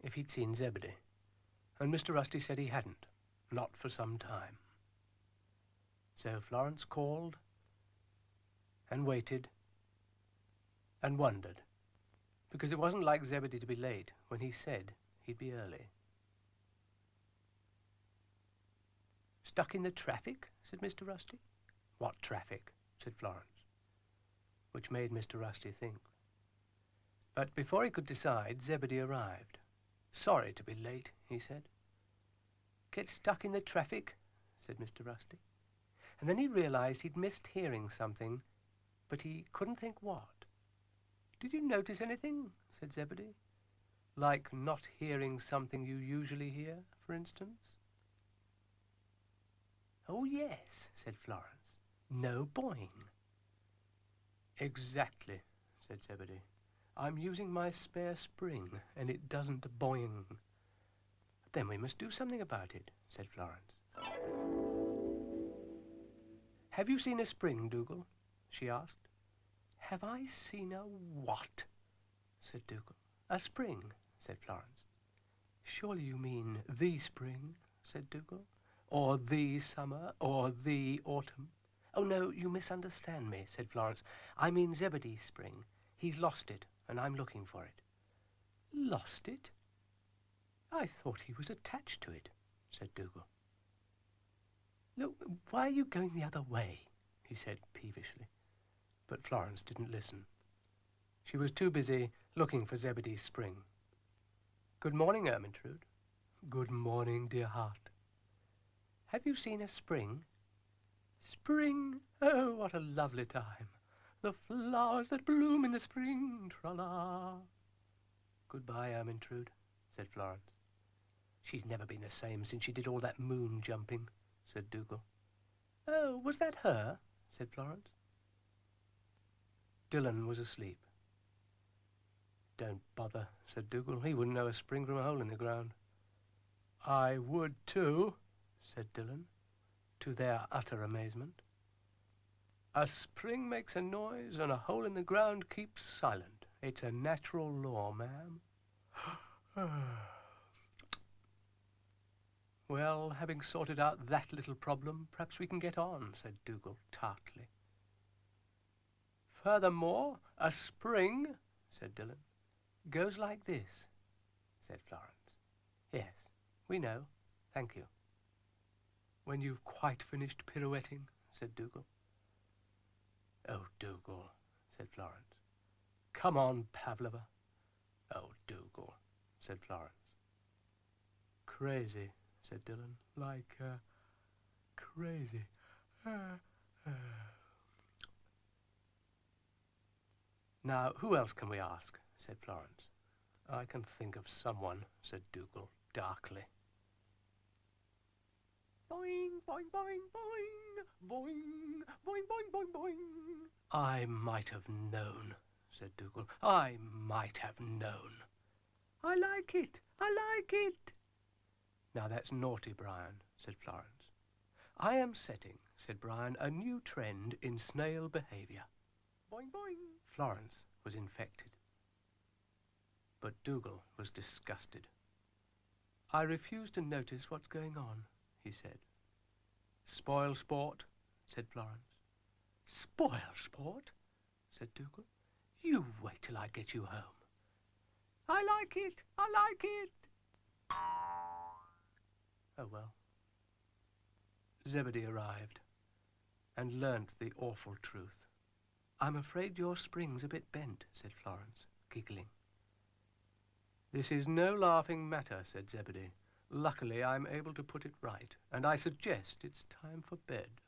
if he'd seen Zebedee, and Mr. Rusty said he hadn't, not for some time. So Florence called and waited and wondered, because it wasn't like Zebedee to be late when he said he'd be early. "Stuck in the traffic?" said Mr. Rusty. "What traffic?" said Florence, which made Mr. Rusty think. But before he could decide, Zebedee arrived. "Sorry to be late," he said. "Get stuck in the traffic?" said Mr. Rusty. And then he realized he'd missed hearing something, but he couldn't think what. "Did you notice anything?" said Zebedee. "Like not hearing something you usually hear, for instance?" "Oh, yes," said Florence. "No boing." "Exactly," said Zebedee. "I'm using my spare spring, and it doesn't boing." "Then we must do something about it," said Florence. "Have you seen a spring, Dougal?" she asked. "Have I seen a what?" said Dougal. "A spring," said Florence. "Surely you mean the spring," said Dougal, "or the summer, or the autumn." "Oh, no, you misunderstand me," said Florence. "I mean Zebedee's spring. He's lost it, and I'm looking for it." "Lost it? I thought he was attached to it," said Dougal. "Look, why are you going the other way?" he said peevishly. But Florence didn't listen. She was too busy looking for Zebedee's spring. "Good morning, Ermintrude." "Good morning, dear heart." "Have you seen a spring?" "Spring? Oh, what a lovely time. The flowers that bloom in the spring, tra-la." "Goodbye, Ermintrude," said Florence. "She's never been the same since she did all that moon jumping," said Dougal. "Oh, was that her?" said Florence. Dillon was asleep. "Don't bother," said Dougal. "He wouldn't know a spring from a hole in the ground." "I would too," said Dillon, to their utter amazement. "A spring makes a noise and a hole in the ground keeps silent. It's a natural law, ma'am." "Well, having sorted out that little problem, perhaps we can get on," said Dougal tartly. "Furthermore, a spring," said Dillon, "goes like this," said Florence. "Yes, we know. Thank you." "When you've quite finished pirouetting," said Dougal. "Oh, Dougal," said Florence. "Come on, Pavlova." "Oh, Dougal," said Florence. "Crazy," said Dillon. "Like, crazy. Now, who else can we ask?" said Florence. "I can think of someone," said Dougal darkly. "Boing, boing, boing, boing, boing, boing, boing, boing, boing." "I might have known," said Dougal. "I might have known." "I like it, I like it." "Now that's naughty, Brian," said Florence. "I am setting," said Brian, "a new trend in snail behaviour." Boing, boing. Florence was infected. But Dougal was disgusted. "I refuse to notice what's going on," he said. "Spoil sport," said Florence. "Spoil sport?" said Dougal. "You wait till I get you home." "I like it, I like it." Oh, well. Zebedee arrived and learnt the awful truth. "I'm afraid your spring's a bit bent," said Florence, giggling. "This is no laughing matter," said Zebedee. "Luckily I'm able to put it right, and I suggest it's time for bed."